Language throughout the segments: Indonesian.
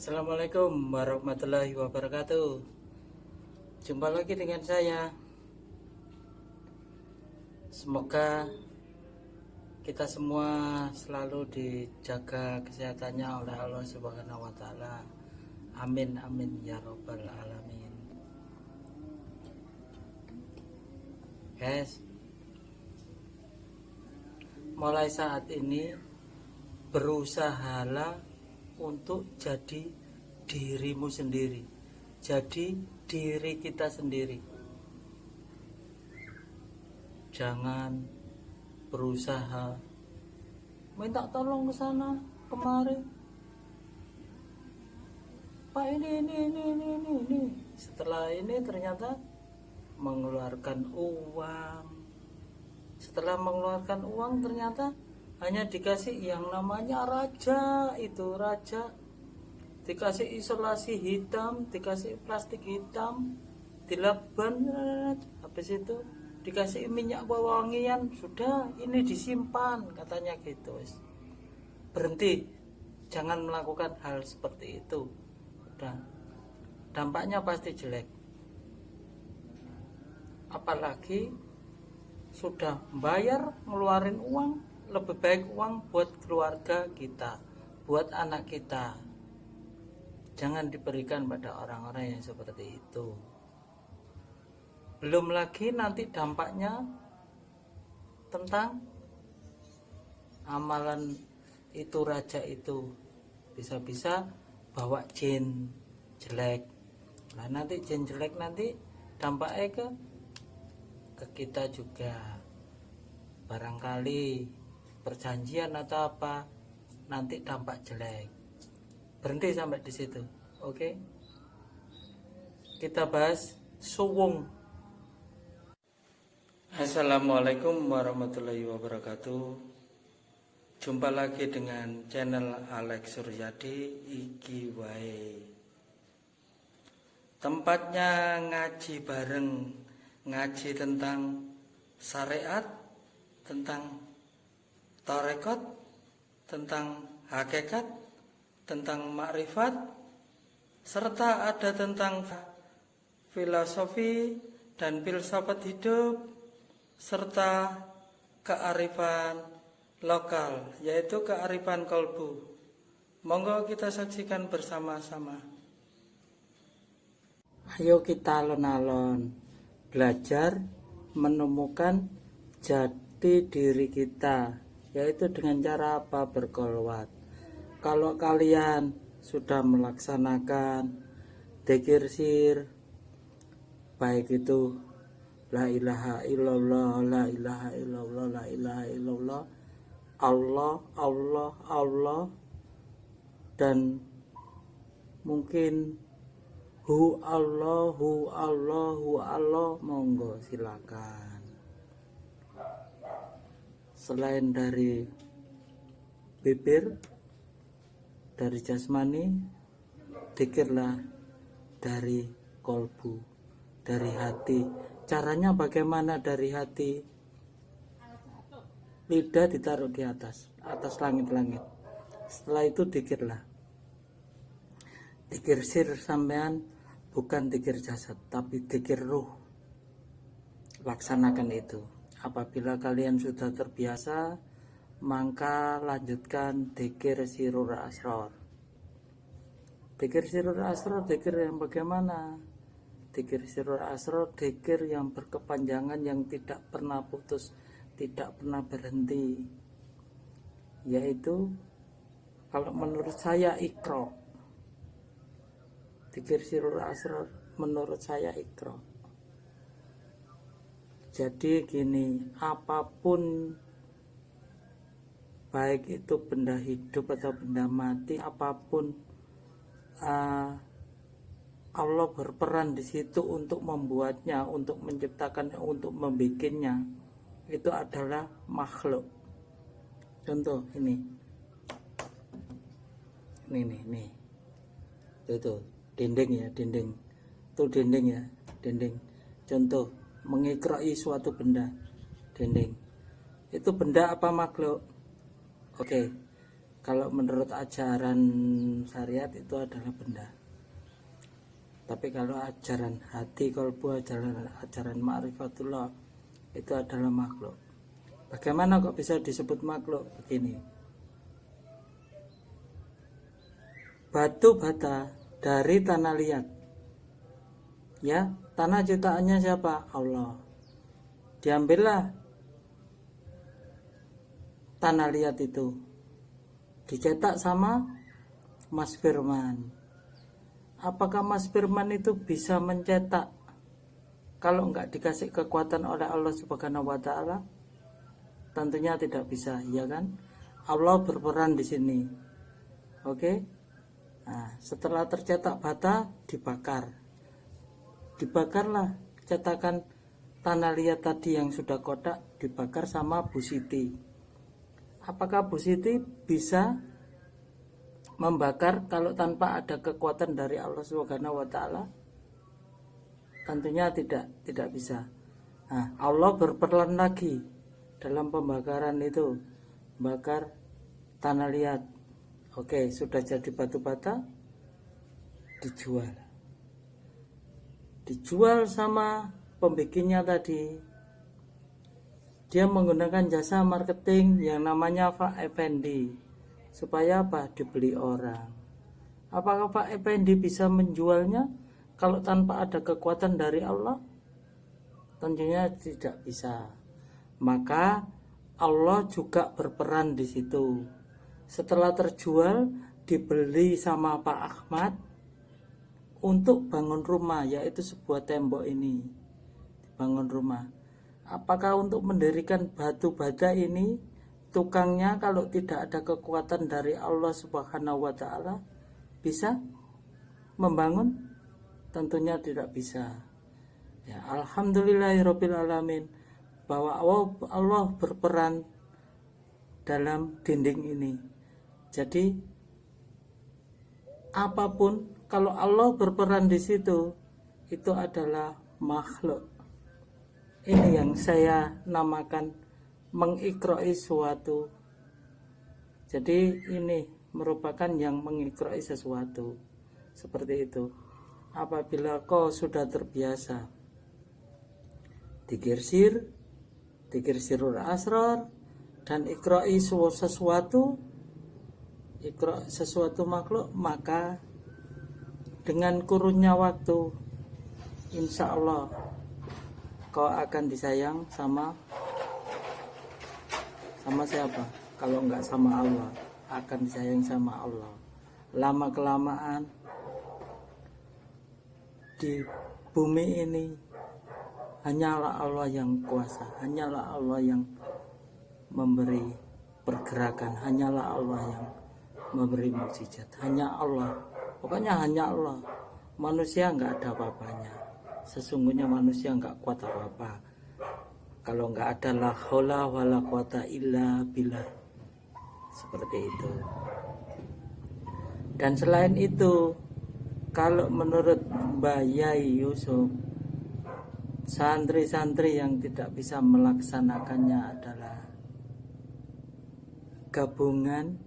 Assalamualaikum warahmatullahi wabarakatuh. Jumpa lagi dengan saya. Semoga kita semua selalu dijaga kesehatannya oleh Allah Subhanahu wa taala. Amin amin ya robbal alamin. Guys, mulai saat ini berusahalah untuk jadi dirimu sendiri, jadi diri kita sendiri. Jangan berusaha minta tolong ke sana kemari, Pak ini. Setelah ini ternyata mengeluarkan uang. Setelah mengeluarkan uang ternyata hanya dikasih yang namanya raja, itu raja, dikasih isolasi hitam, dikasih plastik hitam, dilaban, habis itu dikasih minyak wangian, sudah ini disimpan katanya gitu. Berhenti, jangan melakukan hal seperti itu. Udah, dampaknya pasti jelek. Apalagi sudah bayar ngeluarin uang, lebih baik uang buat keluarga kita, buat anak kita. Jangan diberikan pada orang-orang yang seperti itu. Belum lagi nanti dampaknya tentang amalan itu raja itu, bisa-bisa bawa jin jelek. Nah nanti jin jelek nanti dampaknya ke kita juga. Barangkali perjanjian atau apa, nanti dampak jelek. Berhenti sampai di situ. Oke? Kita bahas suwung. Assalamualaikum warahmatullahi wabarakatuh. Jumpa lagi dengan channel Alex Suryadi iki wae. Tempatnya ngaji bareng, ngaji tentang syariat, tentang tarekat, tentang hakikat, tentang makrifat, serta ada tentang filosofi dan filsafat hidup, serta kearifan lokal, yaitu kearifan kolbu. Monggo kita saksikan bersama-sama. Ayo kita alon-alon belajar menemukan jati diri kita, yaitu dengan cara apa? Berkolwat. Kalau kalian sudah melaksanakan dzikir sir, baik itu la ilaha illallah, la ilaha illallah, la ilaha illallah, Allah, Allah, Allah, dan mungkin hu Allah, hu Allah, hu Allah, monggo silakan. Selain dari bibir, dari jasmani, dzikirlah dari kolbu, dari hati. Caranya bagaimana dari hati? Lidah ditaruh di atas langit-langit. Setelah itu dzikirlah. Dzikir sir sampean bukan dzikir jasad, tapi dzikir ruh. Laksanakan itu. Apabila kalian sudah terbiasa, maka lanjutkan dzikir sirul asrar. Dzikir sirul asrar, dzikir yang bagaimana? Dzikir sirul asrar, dzikir yang berkepanjangan, yang tidak pernah putus, tidak pernah berhenti. Yaitu kalau menurut saya Iqra. Dzikir sirul asrar menurut saya Iqra. Jadi gini, apapun, baik itu benda hidup atau benda mati, apapun, Allah berperan di situ untuk membuatnya, untuk menciptakan, untuk membikinnya. Itu adalah makhluk. Contoh ini. Nih. Itu dinding ya, dinding. Itu dinding ya, dinding. Contoh, mengikrai suatu benda, dinding. Itu benda apa makhluk? Oke. Kalau menurut ajaran syariat itu adalah benda. Tapi kalau ajaran hati kolbu, ajaran ma'rifatullah itu adalah makhluk. Bagaimana kok bisa disebut makhluk? Begini. Batu bata dari tanah liat. Ya, tanah ciptaannya siapa? Allah. Diambillah tanah liat itu, dicetak sama Mas Firman. Apakah Mas Firman itu bisa mencetak kalau enggak dikasih kekuatan oleh Allah Subhanahu wa taala? Tentunya tidak bisa, ya kan? Allah berperan di sini. Oke? Nah, setelah tercetak bata dibakar. Dibakarlah cetakan tanah liat tadi yang sudah kotak, dibakar sama Bu Siti. Apakah Bu Siti bisa membakar kalau tanpa ada kekuatan dari Allah Subhanahu wa taala? Tentunya tidak bisa. Nah, Allah berperan lagi dalam pembakaran itu, bakar tanah liat. Oke, sudah jadi batu bata, dijual sama pembikinnya tadi. Dia menggunakan jasa marketing yang namanya Pak Effendi. Supaya apa? Dibeli orang. Apakah Pak Effendi bisa menjualnya kalau tanpa ada kekuatan dari Allah? Tentunya tidak bisa. Maka Allah juga berperan di situ. Setelah terjual, dibeli sama Pak Ahmad untuk bangun rumah, yaitu sebuah tembok ini. Bangun rumah. Apakah untuk mendirikan batu bata ini, tukangnya kalau tidak ada kekuatan dari Allah Subhanahu wa taala bisa membangun? Tentunya tidak bisa. Ya, alhamdulillahirabbil alamin bahwa Allah berperan dalam dinding ini. Jadi apapun kalau Allah berperan di situ, itu adalah makhluk. Ini yang saya namakan mengikroi suatu. Jadi ini merupakan yang mengikroi sesuatu. Seperti itu. Apabila kau sudah terbiasa dikir sirul asrar, dan ikroi sesuatu, ikro sesuatu makhluk, maka dengan kurunnya waktu, insya Allah kau akan disayang sama siapa? Kalau enggak sama Allah, akan disayang sama Allah. Lama kelamaan di bumi ini hanyalah Allah yang kuasa, hanyalah Allah yang memberi pergerakan, hanyalah Allah yang memberi mukjizat, hanya Allah. Pokoknya hanya Allah. Manusia enggak ada apa-apanya. Sesungguhnya manusia enggak kuat apa-apa. Kalau enggak ada la haula wala quwata illa billah. Seperti itu. Dan selain itu, kalau menurut Mbak Yai Yusuf, santri-santri yang tidak bisa melaksanakannya adalah gabungan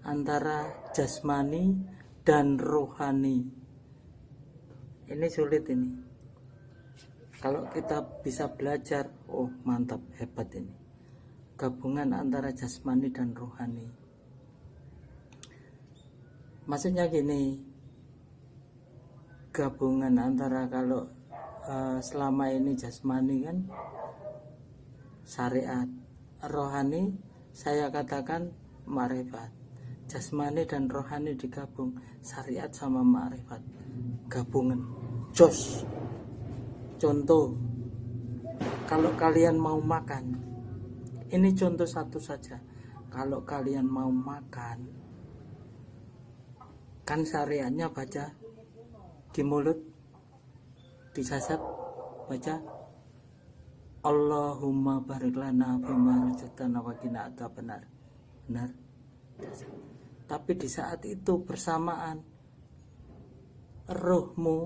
antara jasmani dan rohani. Ini sulit ini. Kalau kita bisa belajar, oh mantap, hebat ini. Gabungan antara jasmani dan rohani. Maksudnya gini, gabungan antara kalau selama ini jasmani kan syariat, rohani saya katakan ma'rifat. Jasmani dan rohani digabung, syariat sama ma'rifat, gabungan jos. Contoh, kalau kalian mau makan, ini contoh satu saja. Kalau kalian mau makan, kan syariatnya baca di mulut, disasap, baca Allahumma barik lana bima razaqtana wa qina adzabannar. Benar? Tapi di saat itu bersamaan rohmu,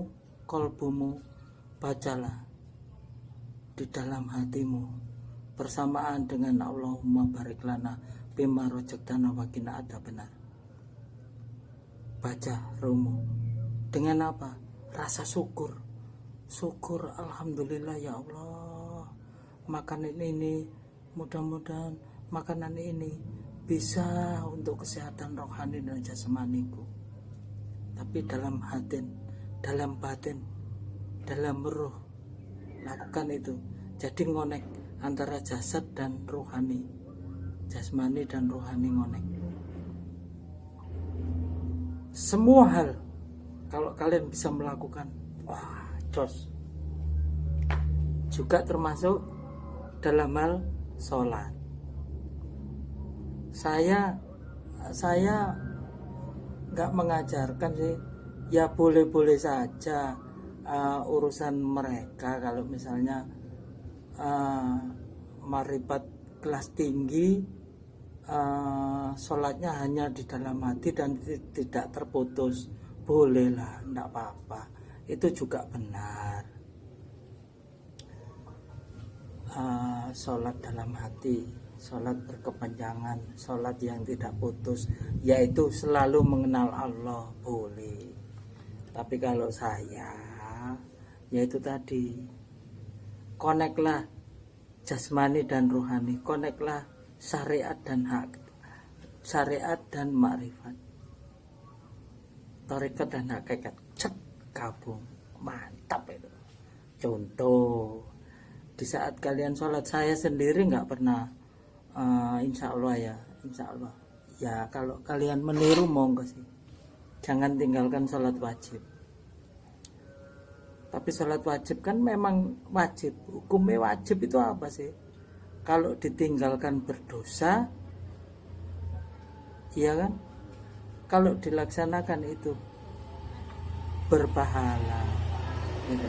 kolbumu, bacalah di dalam hatimu bersamaan dengan Allahumma barik lana bima rojaktana wa qina adzabannar. Baca rumu dengan apa? Rasa syukur. Syukur, alhamdulillah ya Allah, makanan ini mudah-mudahan makanan ini bisa untuk kesehatan rohani dan jasmaniku. Tapi dalam hati, dalam batin, dalam ruh, lakukan itu. Jadi ngonek antara jasad dan rohani, jasmani dan rohani ngonek. Semua hal kalau kalian bisa melakukan, wah jos. Juga termasuk dalam hal sholat. Saya nggak mengajarkan sih, ya boleh-boleh saja urusan mereka. Kalau misalnya marifat kelas tinggi, sholatnya hanya di dalam hati dan tidak terputus, bolehlah, enggak apa-apa, itu juga benar. Sholat dalam hati, sholat berkepanjangan, sholat yang tidak putus, yaitu selalu mengenal Allah, boleh. Tapi kalau saya, yaitu tadi, koneklah jasmani dan rohani, koneklah syariat dan hak, syariat dan makrifat, tarekat dan hakikat, cet, gabung, mantap itu. Contoh, di saat kalian sholat, saya sendiri nggak pernah, insya Allah ya kalau kalian meniru monggo sih, jangan tinggalkan sholat wajib. Tapi sholat wajib kan memang wajib, hukumnya wajib itu apa sih? Kalau ditinggalkan berdosa, iya kan? Kalau dilaksanakan itu berpahala, gitu.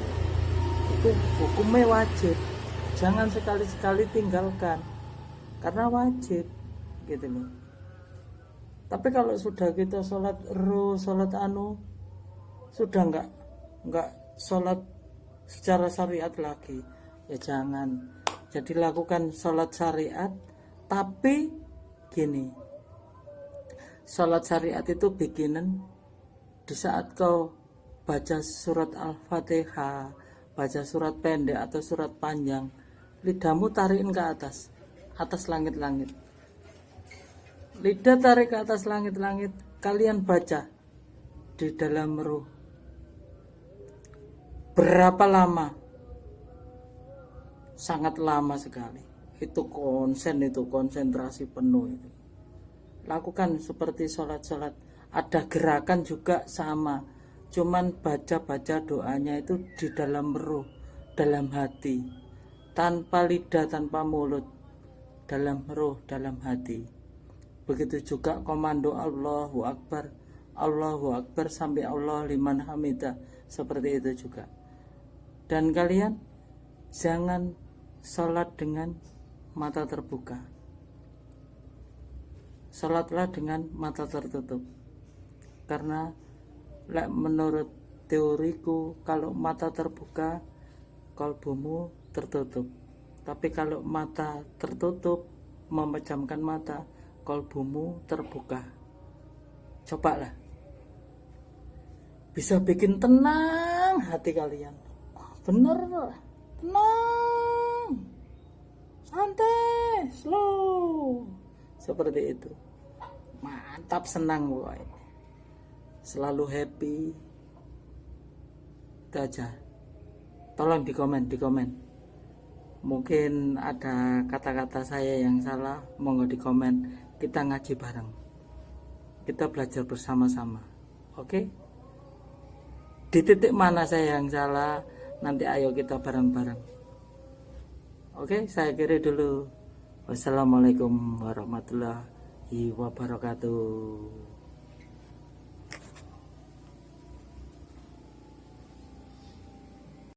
Itu hukumnya wajib. Jangan sekali-sekali tinggalkan karena wajib, gitu loh. Tapi kalau sudah kita sholat sudah nggak sholat secara syariat lagi, ya jangan. Jadi lakukan sholat syariat, tapi gini, sholat syariat itu bikinan di saat kau baca surat Al-Fatihah, baca surat pendek atau surat panjang, lidahmu tarikin ke atas langit-langit. Lidah tarik ke atas langit-langit, kalian baca di dalam ruh. Berapa lama? Sangat lama sekali. Itu konsentrasi penuh itu. Lakukan seperti sholat-sholat. Ada gerakan juga sama. Cuman baca-baca doanya itu di dalam ruh, dalam hati. Tanpa lidah, tanpa mulut. Dalam ruh, dalam hati. Begitu juga komando Allahu Akbar. Allahu Akbar sampai Allah liman hamidah. Seperti itu juga. Dan kalian jangan sholat dengan mata terbuka. Sholatlah dengan mata tertutup. Karena menurut teoriku, kalau mata terbuka, kalbumu tertutup. Tapi kalau mata tertutup, memejamkan mata, kalbumu terbuka. Cobalah. Bisa bikin tenang hati kalian. Bener, tenang, santai, slow, seperti itu. Mantap, senang boy, selalu happy. Itu aja. Tolong di komen. Mungkin ada kata-kata saya yang salah, monggo di komen. Kita ngaji bareng, kita belajar bersama-sama. Oke? Di titik mana saya yang salah, nanti ayo kita bareng-bareng. Oke, saya kira dulu. Wassalamualaikum warahmatullahi wabarakatuh.